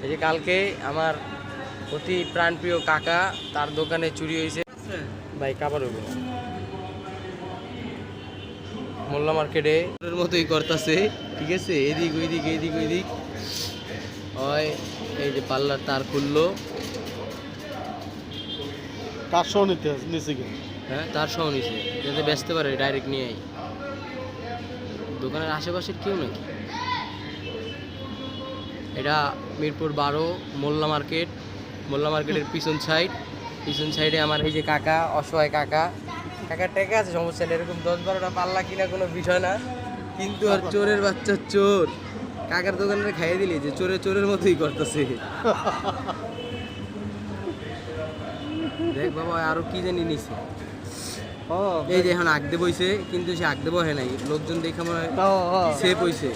এই যে কালকে আমার অতি প্রাণপ্রিয় কাকা তার দোকানে চুরি হয়েছে ভাই কাবার হইব মোল্লা মার্কেটে এর মতোই করতেছে ঠিক আছে এদিক ওইদিক এইদিক ওইদিক হয় এই যে পাল্লার তার খুললো তার সহ নিচে হ্যাঁ তার সহ নিছে যাতে বেচতে পারে ডাইরেক্ট নিয়ে আই দোকানের আশেপাশের কেউ নাকি এটা মিরপুর 12 মোল্লা মার্কেটের পিছন সাইডে আমার এই যে কাকা অসহায় কাকা টেকা আছে সমস্যা নেই এরকম 10-12টা পাল্লা কিনা কোনো বিষয় না কিন্তু আর চোরের বাচ্চা চোর কাকার দোকানে খাইয়ে দিলি যে চোরের মতোই করতেছে দেখ বাবা আরো কি জানি নিছে এই যে এখন আগদে বইছে কিন্তু সে আগদে বহে নাই লোকজন দেখে মনে হয় সেফ হইছে